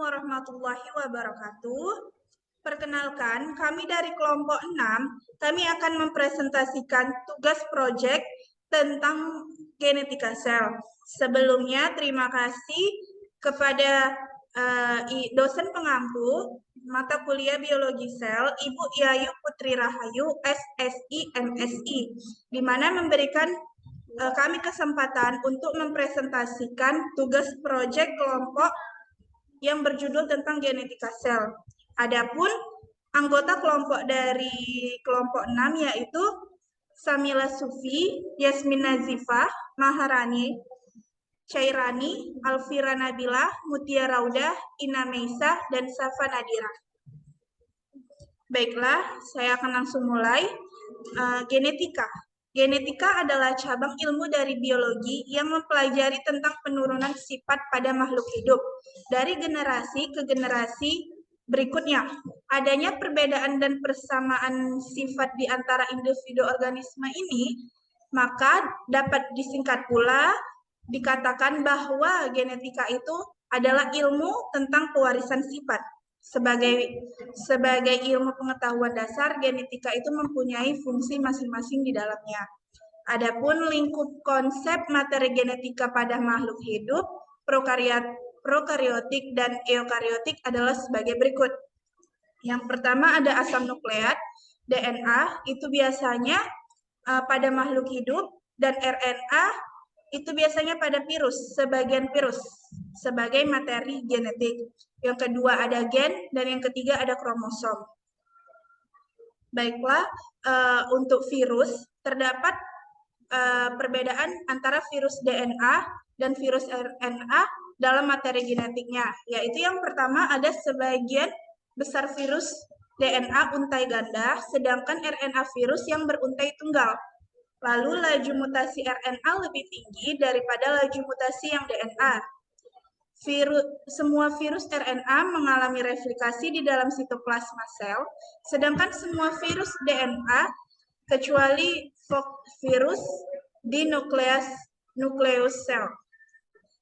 warahmatullahi wabarakatuh. Perkenalkan, kami dari kelompok 6, kami akan mempresentasikan tugas proyek tentang genetika sel. Sebelumnya, terima kasih kepada dosen pengampu mata kuliah biologi sel, Ibu Yayu Putri Rahayu, SSI, MSI, di mana memberikan kami kesempatan untuk mempresentasikan tugas proyek kelompok yang berjudul tentang genetika sel. Adapun anggota kelompok dari kelompok 6 yaitu Samila Sufi, Yasmin Nazifah, Maharani, Cairani, Alfira Nabila, Mutia Raudah, Ina Meisa, dan Safa Nadira. Baiklah, saya akan langsung mulai. Genetika. Genetika adalah cabang ilmu dari biologi yang mempelajari tentang penurunan sifat pada makhluk hidup dari generasi ke generasi berikutnya. Adanya perbedaan dan persamaan sifat di antara individu organisme ini, maka dapat disingkat pula dikatakan bahwa genetika itu adalah ilmu tentang pewarisan sifat. Sebagai ilmu pengetahuan dasar, genetika itu mempunyai fungsi masing-masing di dalamnya. Adapun lingkup konsep materi genetika pada makhluk hidup, prokariotik dan eukariotik adalah sebagai berikut. Yang pertama ada asam nukleat, DNA, itu biasanya pada makhluk hidup, dan RNA itu biasanya pada virus, sebagian virus, sebagai materi genetik. Yang kedua ada gen, dan yang ketiga ada kromosom. Baiklah, untuk virus, terdapat perbedaan antara virus DNA dan virus RNA dalam materi genetiknya, yaitu yang pertama ada sebagian besar virus DNA untai ganda, sedangkan RNA virus yang beruntai tunggal. Lalu laju mutasi RNA lebih tinggi daripada laju mutasi yang DNA. Semua virus RNA mengalami replikasi di dalam sitoplasma sel, sedangkan semua virus DNA kecuali virus di nukleus sel.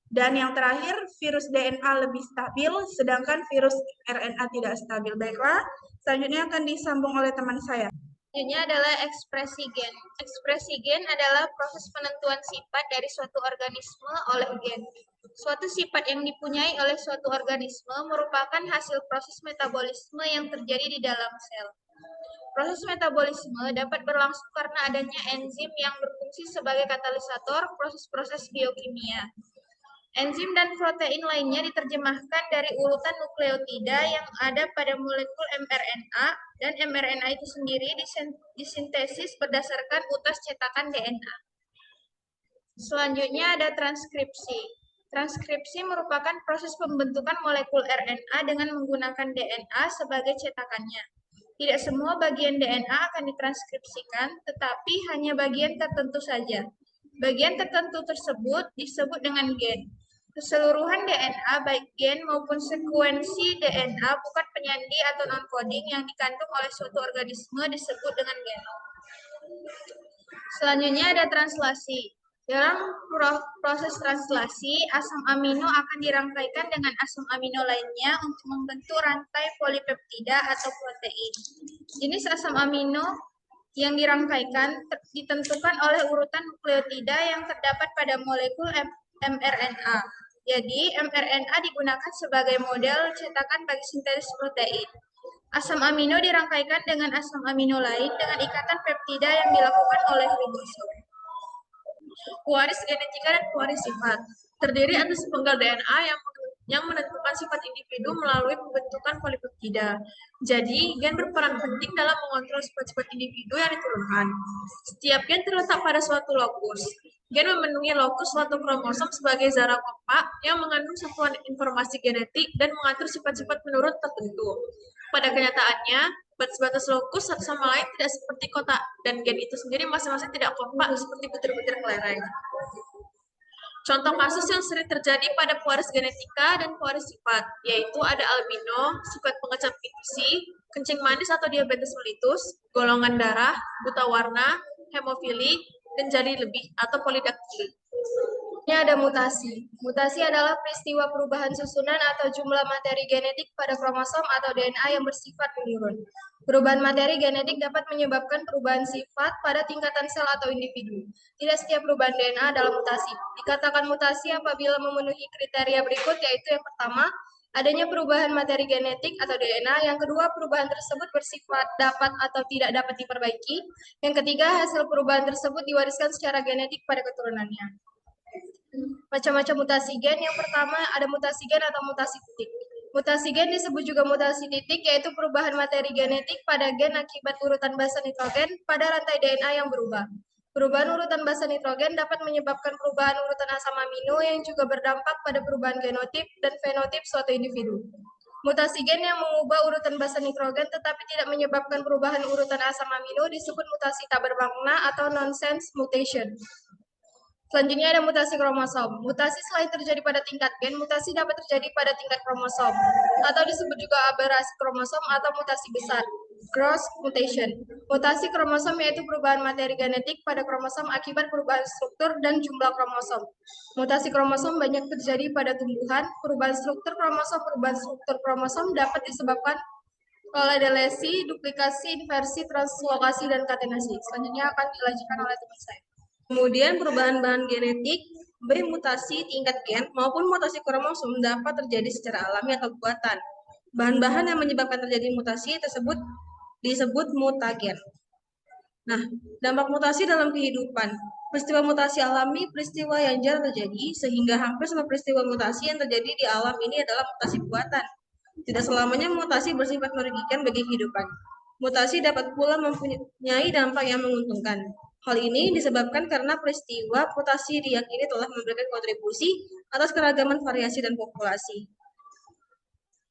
Dan yang terakhir, virus DNA lebih stabil, sedangkan virus RNA tidak stabil. Baiklah, selanjutnya akan disambung oleh teman saya. Selanjutnya adalah ekspresi gen. Ekspresi gen adalah proses penentuan sifat dari suatu organisme oleh gen. Suatu sifat yang dipunyai oleh suatu organisme merupakan hasil proses metabolisme yang terjadi di dalam sel. Proses metabolisme dapat berlangsung karena adanya enzim yang berfungsi sebagai katalisator proses-proses biokimia. Enzim dan protein lainnya diterjemahkan dari urutan nukleotida yang ada pada molekul mRNA, dan mRNA itu sendiri disintesis berdasarkan utas cetakan DNA. Selanjutnya ada transkripsi. Transkripsi merupakan proses pembentukan molekul RNA dengan menggunakan DNA sebagai cetakannya. Tidak semua bagian DNA akan ditranskripsikan, tetapi hanya bagian tertentu saja. Bagian tertentu tersebut disebut dengan gen. Keseluruhan DNA, baik gen maupun sekuensi DNA, bukan penyandi atau non-coding yang dikandung oleh suatu organisme disebut dengan genom. Selanjutnya ada translasi. Dalam proses translasi, asam amino akan dirangkaikan dengan asam amino lainnya untuk membentuk rantai polipeptida atau protein. Jenis asam amino yang dirangkaikan ditentukan oleh urutan nukleotida yang terdapat pada molekul mRNA. Jadi, mRNA digunakan sebagai model cetakan bagi sintesis protein. Asam amino dirangkaikan dengan asam amino lain dengan ikatan peptida yang dilakukan oleh ribosom. Pewaris genetika dan pewaris sifat terdiri atas sepenggal DNA yang menentukan sifat individu melalui pembentukan polipeptida. Jadi, gen berperan penting dalam mengontrol sifat-sifat individu yang diturunkan. Setiap gen terletak pada suatu lokus. Gen memenuhi lokus suatu kromosom sebagai zara kompak yang mengandung satuan informasi genetik dan mengatur sifat-sifat menurut tertentu. Pada kenyataannya, batas-batas lokus satu sama lain tidak seperti kotak, dan gen itu sendiri masing-masing tidak kompak seperti butir-butir kelereng. Contoh kasus yang sering terjadi pada pewaris genetika dan pewaris sifat, yaitu ada albino, sifat pengecap intuisi, kencing manis atau diabetes mellitus, golongan darah, buta warna, hemofili, dan jadi lebih atau polidaktili. Ini ada mutasi. Mutasi adalah peristiwa perubahan susunan atau jumlah materi genetik pada kromosom atau DNA yang bersifat menurun. Perubahan materi genetik dapat menyebabkan perubahan sifat pada tingkatan sel atau individu. Tidak setiap perubahan DNA adalah mutasi. Dikatakan mutasi apabila memenuhi kriteria berikut, yaitu yang pertama, adanya perubahan materi genetik atau DNA. Yang kedua, perubahan tersebut bersifat dapat atau tidak dapat diperbaiki. Yang ketiga, hasil perubahan tersebut diwariskan secara genetik pada keturunannya. Macam-macam mutasi gen. Yang pertama ada mutasi gen atau mutasi titik. Mutasi gen disebut juga mutasi titik, yaitu perubahan materi genetik pada gen akibat urutan basa nitrogen pada rantai DNA yang berubah. Perubahan urutan basa nitrogen dapat menyebabkan perubahan urutan asam amino yang juga berdampak pada perubahan genotip dan fenotip suatu individu. Mutasi gen yang mengubah urutan basa nitrogen tetapi tidak menyebabkan perubahan urutan asam amino disebut mutasi tak bermakna atau nonsense mutation. Selanjutnya ada mutasi kromosom. Mutasi selain terjadi pada tingkat gen, mutasi dapat terjadi pada tingkat kromosom, atau disebut juga aberasi kromosom atau mutasi besar, cross mutation. Mutasi kromosom yaitu perubahan materi genetik pada kromosom akibat perubahan struktur dan jumlah kromosom. Mutasi kromosom banyak terjadi pada tumbuhan. Perubahan struktur kromosom dapat disebabkan oleh delesi, duplikasi, inversi, translokasi, dan katenasi. Selanjutnya akan dilanjutkan oleh teman saya. Kemudian perubahan bahan genetik, baik mutasi tingkat gen maupun mutasi kromosom dapat terjadi secara alami atau buatan. Bahan-bahan yang menyebabkan terjadi mutasi tersebut disebut mutagen. Nah, dampak mutasi dalam kehidupan. Peristiwa mutasi alami, peristiwa yang jarang terjadi, sehingga hampir semua peristiwa mutasi yang terjadi di alam ini adalah mutasi buatan. Tidak selamanya mutasi bersifat merugikan bagi kehidupan. Mutasi dapat pula mempunyai dampak yang menguntungkan. Hal ini disebabkan karena peristiwa mutasi diyakini telah memberikan kontribusi atas keragaman variasi dan populasi.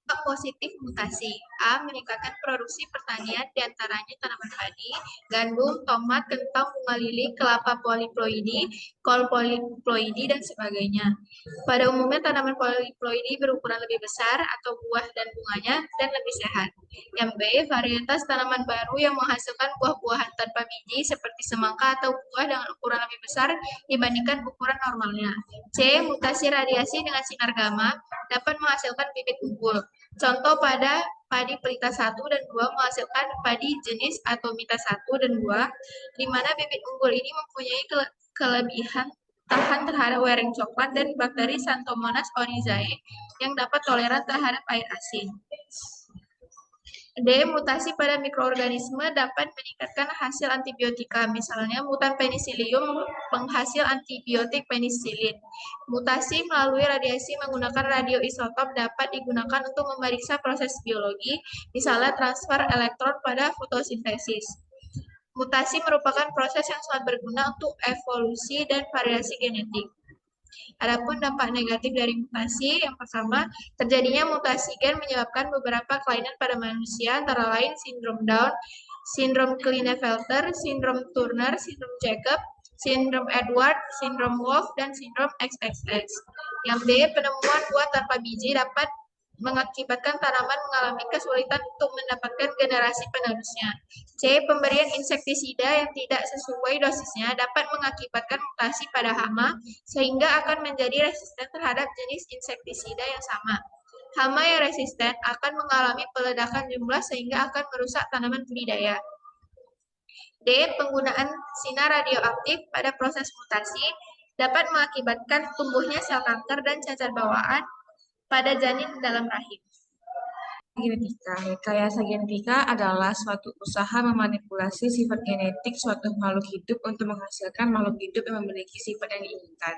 Dampak positif mutasi. A. Meningkatkan produksi pertanian diantaranya tanaman padi, gandum, tomat, kentang, bunga lili, kelapa poliploidi, kol poliploidi, dan sebagainya. Pada umumnya tanaman poliploidi berukuran lebih besar atau buah dan bunganya dan lebih sehat. Yang B. Varietas tanaman baru yang menghasilkan buah-buahan tanpa biji seperti semangka atau buah dengan ukuran lebih besar dibandingkan ukuran normalnya. C. Mutasi radiasi dengan sinar gamma dapat menghasilkan bibit unggul. Contoh pada padi pelita 1 dan 2 menghasilkan padi jenis Atomita 1 dan 2, di mana bibit unggul ini mempunyai kelebihan tahan terhadap wearing coklat dan bakteri Xanthomonas oryzae yang dapat toleran terhadap air asin. D. Mutasi pada mikroorganisme dapat meningkatkan hasil antibiotika, misalnya mutan penicillium penghasil antibiotik penisilin. Mutasi melalui radiasi menggunakan radioisotop dapat digunakan untuk memeriksa proses biologi, misalnya transfer elektron pada fotosintesis. Mutasi merupakan proses yang sangat berguna untuk evolusi dan variasi genetik. Adapun dampak negatif dari mutasi, yang pertama, terjadinya mutasi gen menyebabkan beberapa kelainan pada manusia, antara lain sindrom Down, sindrom Klinefelter, sindrom Turner, sindrom Jacob, sindrom Edward, sindrom Wolff, dan sindrom XXX. Yang B, penemuan buah tanpa biji dapat mengakibatkan tanaman mengalami kesulitan untuk mendapatkan generasi penerusnya. C. Pemberian insektisida yang tidak sesuai dosisnya dapat mengakibatkan mutasi pada hama, sehingga akan menjadi resisten terhadap jenis insektisida yang sama. Hama yang resisten akan mengalami peledakan jumlah sehingga akan merusak tanaman budidaya. D. Penggunaan sinar radioaktif pada proses mutasi dapat mengakibatkan tumbuhnya sel kanker dan cacar bawaan pada janin dalam rahim. Genetika. Rekayasa genetika adalah suatu usaha memanipulasi sifat genetik suatu makhluk hidup untuk menghasilkan makhluk hidup yang memiliki sifat yang diinginkan.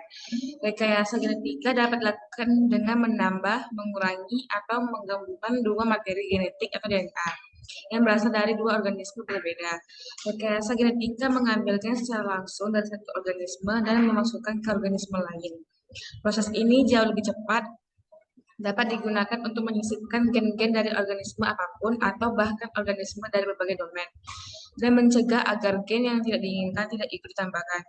Rekayasa genetika dapat dilakukan dengan menambah, mengurangi, atau menggabungkan dua materi genetik atau DNA yang berasal dari dua organisme berbeda. Rekayasa genetika mengambilnya secara langsung dari satu organisme dan memasukkan ke organisme lain. Proses ini jauh lebih cepat, dapat digunakan untuk menyisipkan gen-gen dari organisme apapun atau bahkan organisme dari berbagai domain, dan mencegah agar gen yang tidak diinginkan tidak ikut ditambahkan.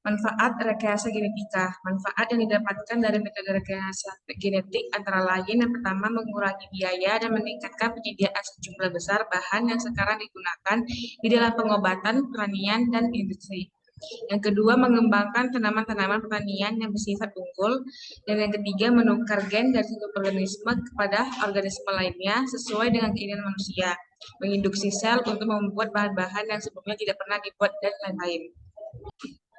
Manfaat rekayasa genetika. Manfaat yang didapatkan dari metode rekayasa genetik antara lain yang pertama, mengurangi biaya dan meningkatkan penyediaan sejumlah besar bahan yang sekarang digunakan di dalam pengobatan, pertanian, dan industri. Yang kedua, mengembangkan tanaman-tanaman pertanian yang bersifat unggul. Dan yang ketiga, menukar gen dari satu organisme kepada organisme lainnya sesuai dengan keinginan manusia. Menginduksi sel untuk membuat bahan-bahan yang sebelumnya tidak pernah dibuat, dan lain-lain.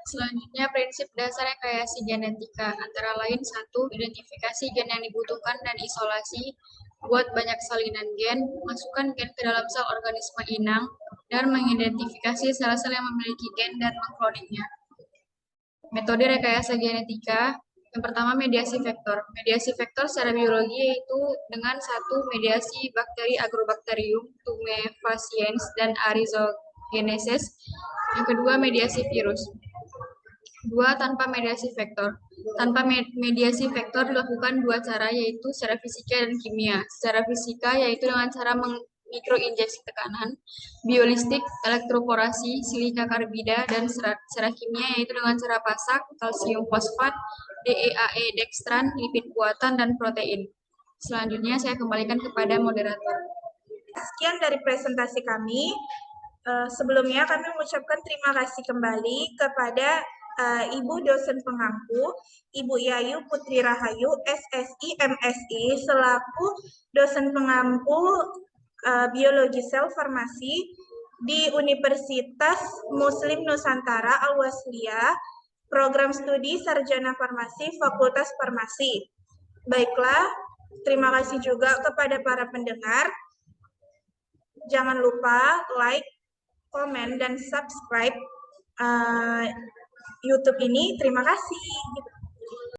Selanjutnya, prinsip dasar rekayasa genetika antara lain: 1. Identifikasi gen yang dibutuhkan dan isolasi. Buat banyak salinan gen, masukkan gen ke dalam sel organisme inang, dan mengidentifikasi sel-sel yang memiliki gen dan mengkloningnya. Metode rekayasa genetika. Yang pertama, mediasi vektor. Mediasi vektor secara biologi yaitu dengan 1. Mediasi bakteri Agrobacterium tumefaciens dan Arizogenesis. Yang kedua, mediasi virus. 2. Tanpa mediasi vektor. Tanpa mediasi vektor dilakukan dua cara, yaitu secara fisika dan kimia. Secara fisika yaitu dengan cara mikroinjeksi tekanan, biolistik, elektroporasi, silika karbida, dan secara kimia yaitu dengan cara pasak, kalsium fosfat, DEAE dekstran, lipid buatan, dan protein. Selanjutnya saya kembalikan kepada moderator. Sekian dari presentasi kami. Sebelumnya kami mengucapkan terima kasih kembali kepada Ibu dosen pengampu, Ibu Yayu Putri Rahayu, SSI MSI, selaku dosen pengampu Biologi Sel Farmasi di Universitas Muslim Nusantara Al-Wasliyah, Program Studi Sarjana Farmasi, Fakultas Farmasi. Baiklah, terima kasih juga kepada para pendengar. Jangan lupa like, komen, dan subscribe YouTube ini. Terima kasih.